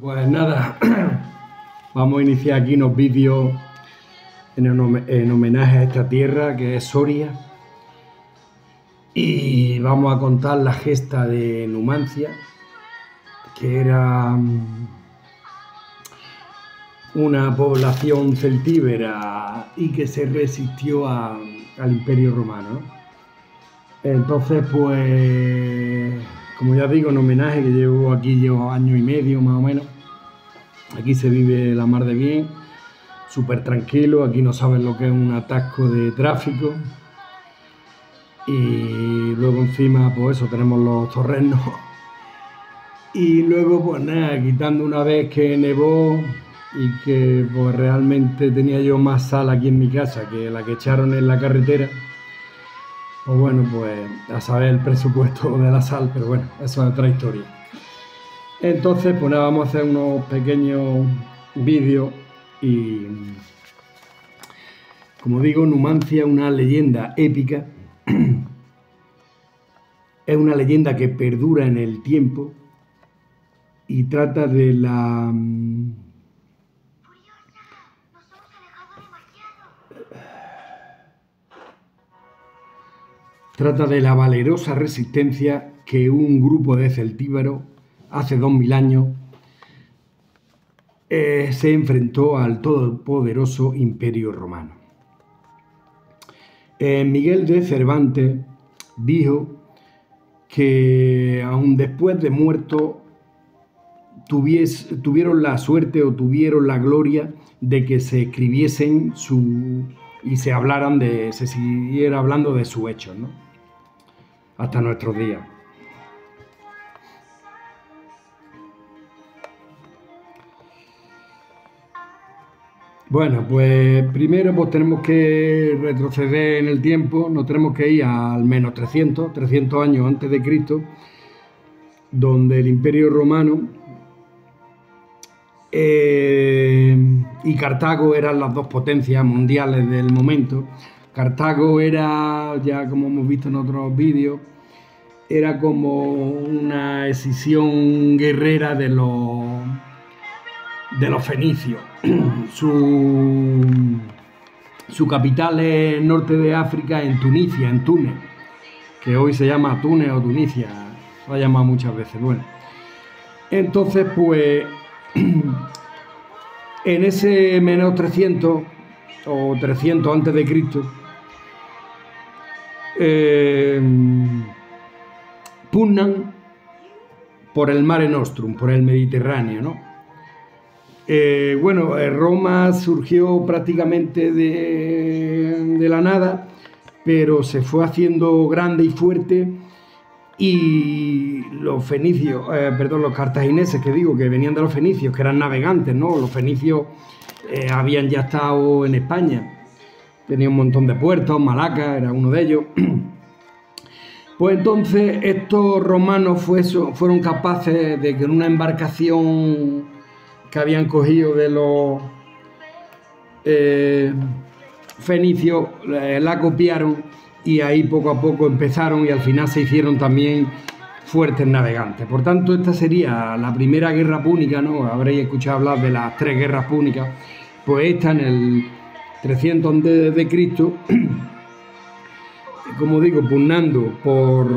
Pues nada, vamos a iniciar aquí unos vídeos en homenaje a esta tierra que es Soria, y vamos a contar la gesta de Numancia, que era una población celtíbera y que se resistió al Imperio Romano, ¿no? Entonces, pues, como ya digo, en homenaje, que llevo año y medio más o menos. Aquí se vive la mar de bien, súper tranquilo. Aquí no saben lo que es un atasco de tráfico. Y luego encima, pues eso, tenemos los torrenos. Y luego, pues nada, quitando una vez que nevó y que pues realmente tenía yo más sal aquí en mi casa que la que echaron en la carretera. Pues bueno, pues a saber el presupuesto de la sal, pero bueno, eso es otra historia. Entonces, pues nada, vamos a hacer unos pequeños vídeos y, como digo, Numancia es una leyenda épica, es una leyenda que perdura en el tiempo y trata de la valerosa resistencia que un grupo de celtíberos hace 2000 años se enfrentó al todopoderoso Imperio Romano. Miguel de Cervantes dijo que aun después de muerto tuvieron la suerte o tuvieron la gloria de que se escribiesen y se siguiera hablando de sus hechos, ¿no? Hasta nuestros días. Bueno, pues primero pues tenemos que retroceder en el tiempo, nos tenemos que ir al menos 300 años antes de Cristo, donde el Imperio Romano y Cartago eran las dos potencias mundiales del momento. Cartago era, ya como hemos visto en otros vídeos, era como una escisión guerrera de los fenicios. Su capital es el norte de África, en Tunisia, en Túnez, que hoy se llama Túnez o Tunisia, se ha llamado muchas veces. Bueno, entonces pues en ese menos 300 o 300 antes de Cristo, pugnan por el Mare Nostrum, por el Mediterráneo, ¿no? Bueno, Roma surgió prácticamente de la nada, pero se fue haciendo grande y fuerte, y los cartagineses, que venían de los fenicios, que eran navegantes, ¿no? Los fenicios habían ya estado en España, tenían un montón de puertos, Malaca era uno de ellos. Pues entonces estos romanos fueron capaces de que en una embarcación que habían cogido de los fenicios, la copiaron, y ahí poco a poco empezaron, y al final se hicieron también fuertes navegantes. Por tanto, esta sería la primera guerra púnica, ¿no? Habréis escuchado hablar de las 3 guerras púnicas. Pues esta en el 300 antes de Cristo, como digo, pugnando por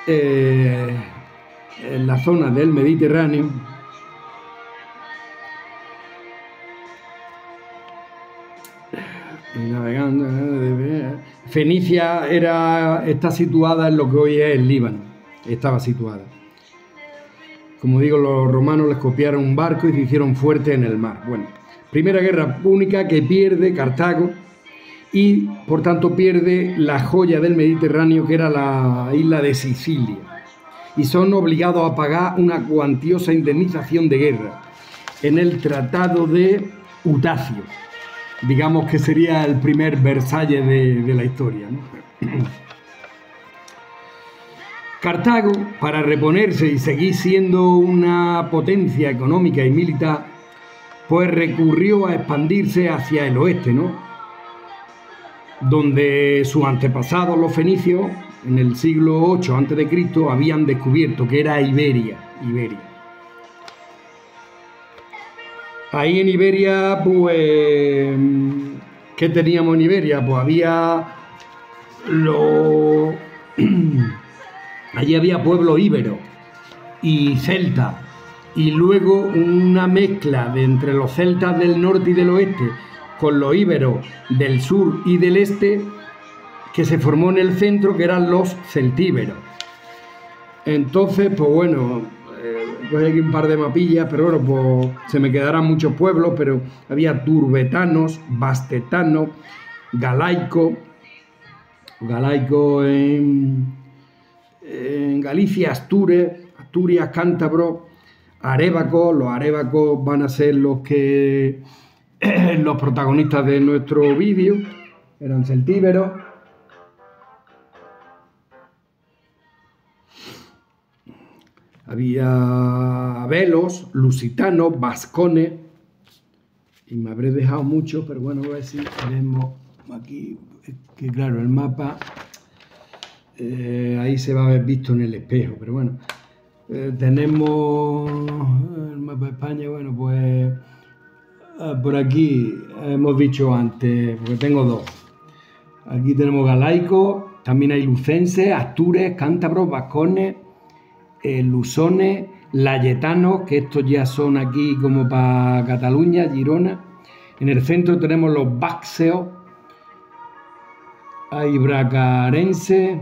en la zona del Mediterráneo. Navegando. Fenicia está situada en lo que hoy es el Líbano. Estaba situada. Como digo, los romanos les copiaron un barco y se hicieron fuertes en el mar. Bueno, primera guerra púnica que pierde Cartago, y por tanto pierde la joya del Mediterráneo, que era la isla de Sicilia, y son obligados a pagar una cuantiosa indemnización de guerra en el Tratado de Utacio. Digamos que sería el primer Versalles de la historia, ¿no? Cartago, para reponerse y seguir siendo una potencia económica y militar, pues recurrió a expandirse hacia el oeste, ¿no? Donde sus antepasados, los fenicios, en el siglo VIII a.C., habían descubierto, que era Iberia. Ahí en Iberia, pues, ¿qué teníamos en Iberia? Pues había lo... allí había pueblo íbero y celta, y luego una mezcla de entre los celtas del norte y del oeste con los íberos del sur y del este, que se formó en el centro, que eran los celtíberos. Entonces, pues bueno, pues hay aquí un par de mapillas, pero bueno, pues se me quedarán muchos pueblos, pero había turbetanos, bastetanos, galaicos en Galicia, Asturias, cántabros, arébacos. Los arébacos van a ser los protagonistas de nuestro vídeo, eran celtíberos. Había velos, lusitanos, vascones, y me habré dejado mucho, pero bueno, a ver si vemos aquí, que claro, el mapa ahí se va a ver visto en el espejo, pero bueno, tenemos el mapa de España. Bueno, pues por aquí hemos dicho antes, porque tengo dos. Aquí tenemos galaico, también hay lucenses, astures, cántabros, vascones, lusones, layetanos, que estos ya son aquí como para Cataluña, Girona. En el centro tenemos los vacceos, hay bracarenses,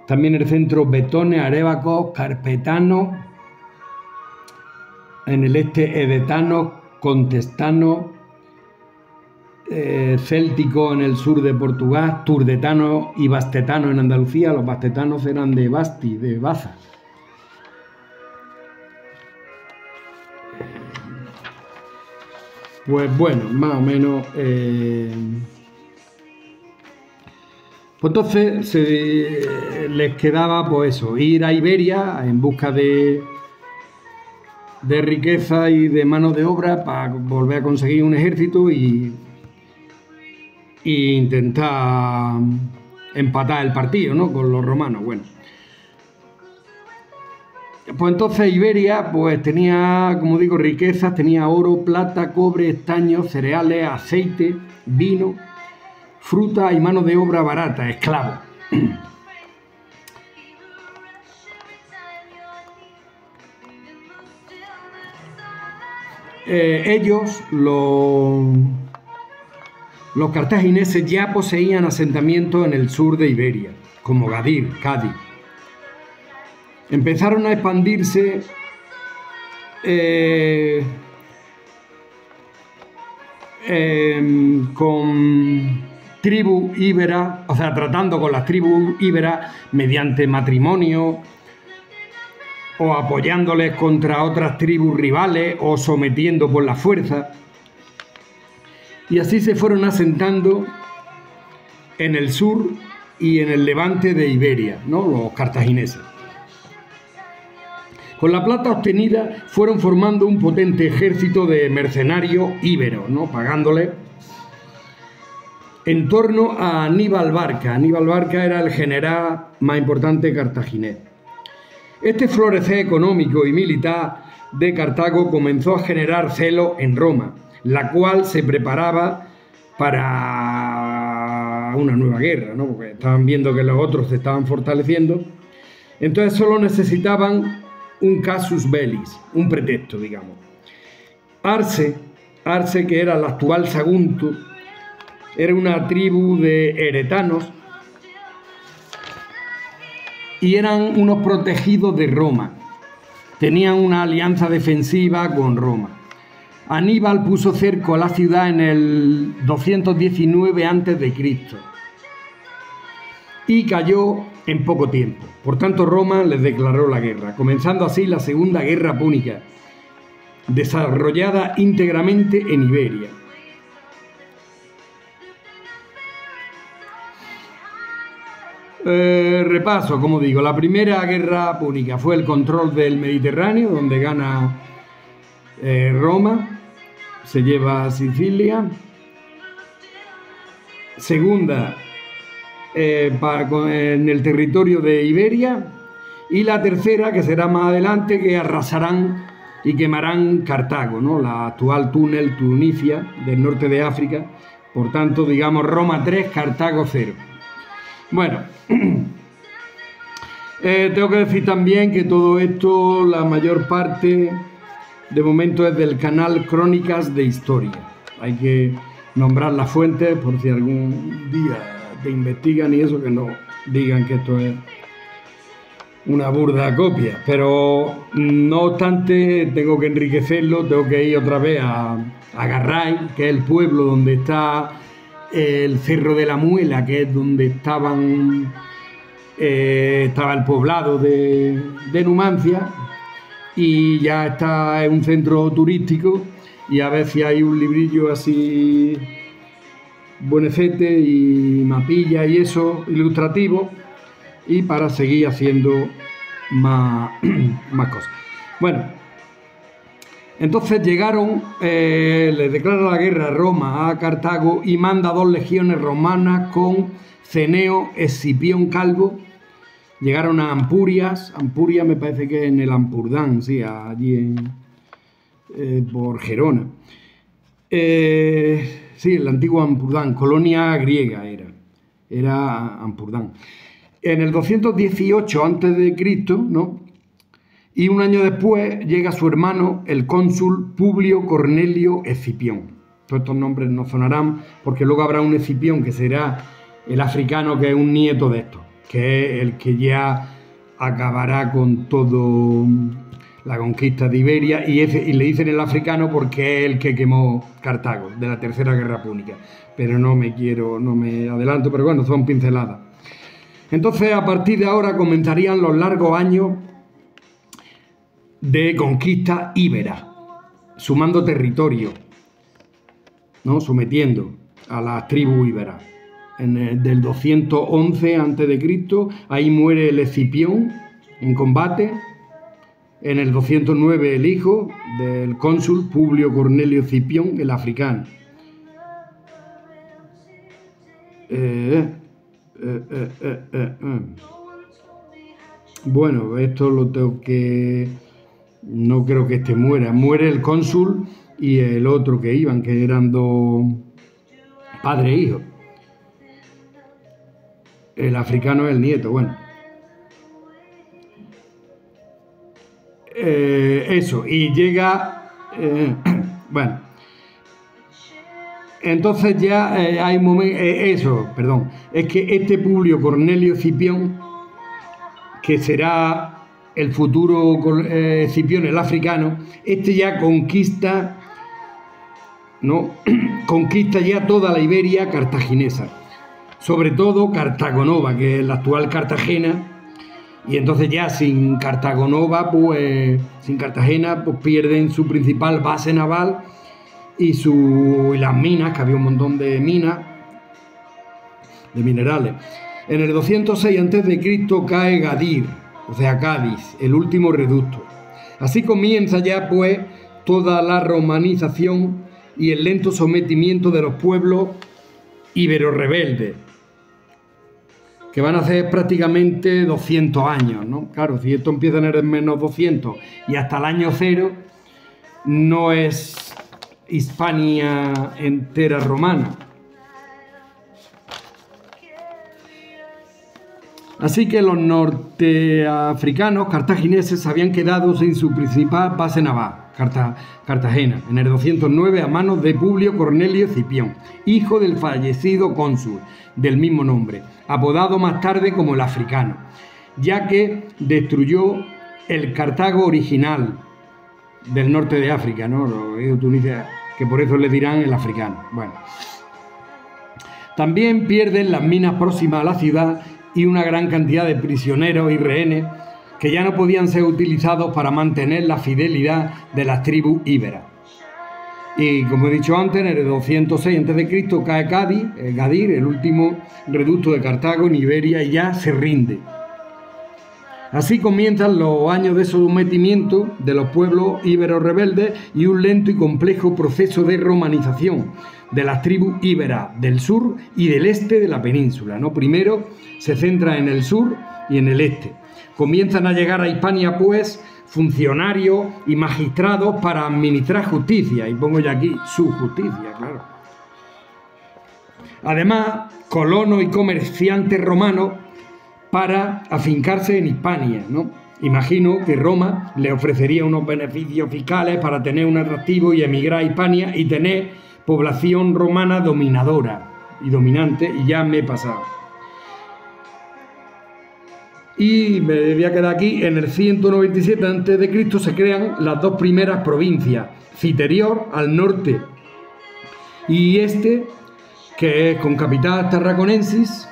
también en el centro betones, arébacos, carpetanos, en el este edetanos, contestanos, célticos en el sur de Portugal, turdetanos y bastetanos en Andalucía. Los bastetanos eran de Basti, de Baza. Pues bueno, más o menos. Pues entonces les quedaba, pues eso, ir a Iberia en busca de riqueza y de mano de obra para volver a conseguir un ejército y intentar empatar el partido, ¿no?, con los romanos. Bueno, pues entonces Iberia pues tenía, como digo, riquezas, tenía oro, plata, cobre, estaño, cereales, aceite, vino, fruta y mano de obra barata, esclavos. Ellos, los cartagineses, ya poseían asentamientos en el sur de Iberia, como Gadir, Cádiz. Empezaron a expandirse con tribus íberas, o sea, tratando con las tribus íberas mediante matrimonio, o apoyándoles contra otras tribus rivales, o sometiendo por la fuerza. Y así se fueron asentando en el sur y en el levante de Iberia, ¿no?, los cartagineses. Con la plata obtenida fueron formando un potente ejército de mercenarios íberos, ¿no?, pagándole en torno a Aníbal Barca. Aníbal Barca era el general más importante cartaginés. Este florecer económico y militar de Cartago comenzó a generar celo en Roma, la cual se preparaba para una nueva guerra, ¿no?, porque estaban viendo que los otros se estaban fortaleciendo. Entonces solo necesitaban un casus belli, un pretexto, digamos. Arce, que era el actual Sagunto, era una tribu de eretanos y eran unos protegidos de Roma. Tenían una alianza defensiva con Roma. Aníbal puso cerco a la ciudad en el 219 a.C. y cayó en poco tiempo. Por tanto, Roma les declaró la guerra, comenzando así la Segunda Guerra Púnica, desarrollada íntegramente en Iberia. Repaso, como digo, la Primera Guerra Púnica fue el control del Mediterráneo, donde gana Roma, se lleva a Sicilia. Segunda, en el territorio de Iberia. Y la tercera, que será más adelante, que arrasarán y quemarán Cartago, ¿no? La actual túnel Tunisia del norte de África. Por tanto, digamos Roma 3, Cartago 0. Bueno, tengo que decir también que todo esto, la mayor parte, de momento es del canal Crónicas de Historia. Hay que nombrar las fuentes por si algún día te investigan y eso, que no digan que esto es una burda copia. Pero no obstante, tengo que enriquecerlo, tengo que ir otra vez a Garray, que es el pueblo donde está el Cerro de la Muela, que es donde estaba el poblado de Numancia, y ya está en un centro turístico, y a ver si hay un librillo así buenecete y mapilla y eso, ilustrativo, y para seguir haciendo más cosas. Bueno, entonces llegaron, le declara la guerra a Roma a Cartago y manda 2 legiones romanas con Ceneo, Escipión Calvo. Llegaron a Ampurias me parece que en el Ampurdán, sí, allí por Gerona. Sí, el antiguo Ampurdán, colonia griega era Ampurdán. En el 218 a.C., ¿no? Y un año después llega su hermano, el cónsul Publio Cornelio Escipión. Todos estos nombres no sonarán, porque luego habrá un Escipión que será el africano, que es un nieto de estos, que es el que ya acabará con todo la conquista de Iberia, y le dicen el africano porque es el que quemó Cartago, de la Tercera Guerra Púnica. Pero no me adelanto, pero bueno, son pinceladas. Entonces, a partir de ahora comenzarían los largos años de conquista íbera, sumando territorio, ¿no? Sometiendo a las tribus íberas. Del 211 a.C., ahí muere el Escipión en combate. En el 209 el hijo del cónsul Publio Cornelio Escipión, el africano. Bueno, esto lo tengo que... No creo que este muera. Muere el cónsul y el otro que iban, que eran 2 padre e hijo. El africano es el nieto, bueno. Eso, y llega... bueno. Entonces ya hay momentos... perdón. Es que este Publio Cornelio Escipión, que será el futuro Escipión, el africano, este ya conquista, ¿no? Conquista ya toda la Iberia cartaginesa, sobre todo Cartagonova, que es la actual Cartagena, y entonces ya sin Cartagonova, pues sin Cartagena, pues pierden su principal base naval y las minas, que había un montón de minas, de minerales. En el 206 a.C. cae Gadir, o sea, Cádiz, el último reducto. Así comienza ya, pues, toda la romanización y el lento sometimiento de los pueblos ibero-rebeldes, que van a ser prácticamente 200 años, ¿no? Claro, si esto empieza en el menos 200 y hasta el año 0, no es Hispania entera romana. Así que los norteafricanos cartagineses se habían quedado sin su principal base naval, Cartagena, en el 209 a manos de Publio Cornelio Escipión, hijo del fallecido cónsul del mismo nombre, apodado más tarde como el africano, ya que destruyó el Cartago original del norte de África, ¿no? Tunisia, que por eso le dirán el africano. Bueno. También pierden las minas próximas a la ciudad y una gran cantidad de prisioneros y rehenes que ya no podían ser utilizados para mantener la fidelidad de las tribus íberas. Y como he dicho antes, en el 206 a.C. cae Gadir, el último reducto de Cartago en Iberia, y ya se rinde. Así comienzan los años de sometimiento de los pueblos íberos rebeldes y un lento y complejo proceso de romanización de las tribus íberas del sur y del este de la península, ¿no? Primero se centra en el sur y en el este. Comienzan a llegar a Hispania, pues, funcionarios y magistrados para administrar justicia, y pongo ya aquí su justicia, claro. Además, colonos y comerciantes romanos para afincarse en Hispania, ¿no? Imagino que Roma le ofrecería unos beneficios fiscales para tener un atractivo y emigrar a Hispania y tener población romana dominadora y dominante, y ya me he pasado. Y me voy a quedar aquí. En el 197 a.C. se crean las dos primeras provincias, Citerior al norte y este, que es con capital Tarraconensis,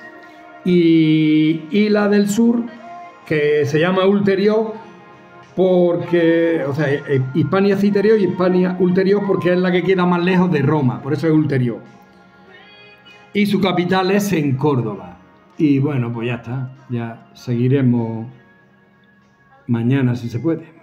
y la del sur, que se llama Ulterior, porque, o sea, Hispania Citerior y Hispania Ulterior, porque es la que queda más lejos de Roma, por eso es Ulterior. Y su capital es en Córdoba. Y bueno, pues ya está, ya seguiremos mañana si se puede.